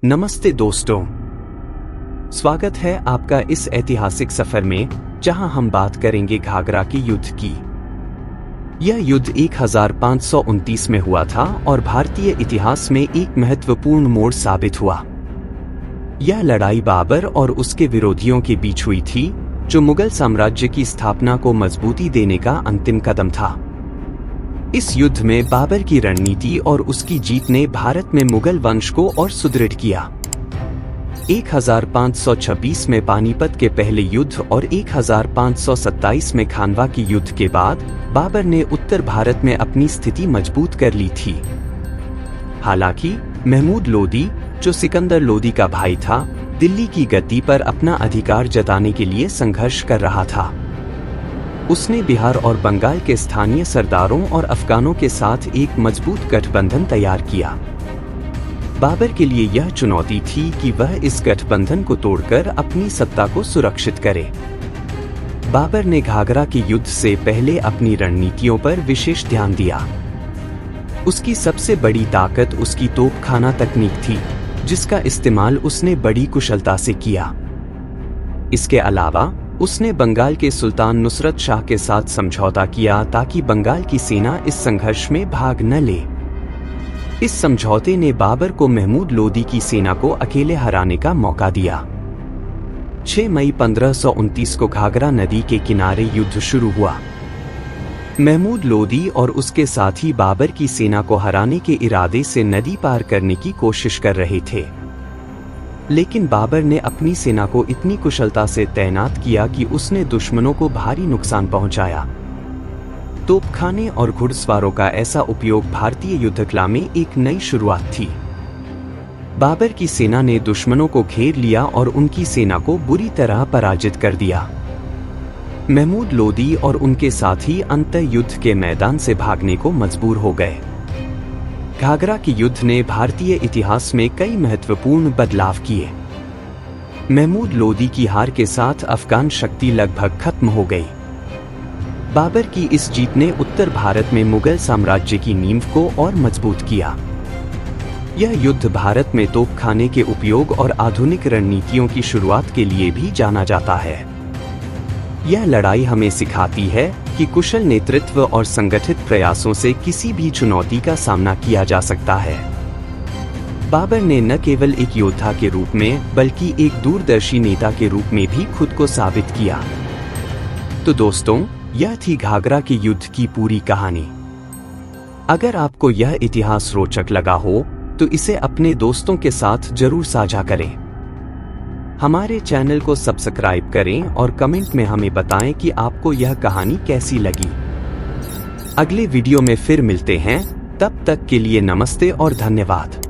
नमस्ते दोस्तों, स्वागत है आपका इस ऐतिहासिक सफर में जहां हम बात करेंगे घाघरा के युद्ध की। यह युद्ध 1529 में हुआ था और भारतीय इतिहास में एक महत्वपूर्ण मोड़ साबित हुआ। यह लड़ाई बाबर और उसके विरोधियों के बीच हुई थी, जो मुगल साम्राज्य की स्थापना को मजबूती देने का अंतिम कदम था। इस युद्ध में बाबर की रणनीति और उसकी जीत ने भारत में मुगल वंश को और सुदृढ़ किया। 1526 में पानीपत के पहले युद्ध और 1527 में खानवा की युद्ध के बाद बाबर ने उत्तर भारत में अपनी स्थिति मजबूत कर ली थी। हालांकि महमूद लोदी, जो सिकंदर लोदी का भाई था, दिल्ली की गद्दी पर अपना अधिकार जताने के लिए संघर्ष कर रहा था। उसने बिहार और बंगाल के स्थानीय सरदारों और अफगानों के साथ एक मजबूत गठबंधन तैयार किया। बाबर के लिए यह चुनौती थी कि वह इस गठबंधन को तोड़कर अपनी सत्ता को सुरक्षित करे। बाबर ने घाघरा के युद्ध से पहले अपनी रणनीतियों पर विशेष ध्यान दिया। उसकी सबसे बड़ी ताकत उसकी तोपखाना तकनीक थी, जिसका इस्तेमाल उसने बड़ी कुशलता से किया। इसके अलावा उसने बंगाल के सुल्तान नुसरत शाह के साथ समझौता किया ताकि बंगाल की सेना इस संघर्ष में भाग न ले। इस समझौते ने बाबर को महमूद लोदी की सेना को अकेले हराने का मौका दिया। 6 मई 1529 को घाघरा नदी के किनारे युद्ध शुरू हुआ। महमूद लोदी और उसके साथी बाबर की सेना को हराने के इरादे से नदी पार करने की कोशिश कर रहे थे, लेकिन बाबर ने अपनी सेना को इतनी कुशलता से तैनात किया कि उसने दुश्मनों को भारी नुकसान पहुंचाया। तोपखाने और घुड़सवारों का ऐसा उपयोग भारतीय युद्धकला में एक नई शुरुआत थी। बाबर की सेना ने दुश्मनों को घेर लिया और उनकी सेना को बुरी तरह पराजित कर दिया। महमूद लोदी और उनके साथी अंततः युद्ध के मैदान से भागने को मजबूर हो गए। घाघरा के युद्ध ने भारतीय इतिहास में कई महत्वपूर्ण बदलाव किए। महमूद लोदी की हार के साथ अफगान शक्ति लगभग खत्म हो गई। बाबर की इस जीत ने उत्तर भारत में मुगल साम्राज्य की नींव को और मजबूत किया। यह युद्ध भारत में तोपखाने के उपयोग और आधुनिक रणनीतियों की शुरुआत के लिए भी जाना जाता है। यह लड़ाई हमें सिखाती है कि कुशल नेतृत्व और संगठित प्रयासों से किसी भी चुनौती का सामना किया जा सकता है। बाबर ने न केवल एक योद्धा के रूप में बल्कि एक दूरदर्शी नेता के रूप में भी खुद को साबित किया। तो दोस्तों, यह थी घाघरा के युद्ध की पूरी कहानी। अगर आपको यह इतिहास रोचक लगा हो तो इसे अपने दोस्तों के साथ जरूर साझा करें। हमारे चैनल को सब्सक्राइब करें और कमेंट में हमें बताएं कि आपको यह कहानी कैसी लगी। अगले वीडियो में फिर मिलते हैं, तब तक के लिए नमस्ते और धन्यवाद।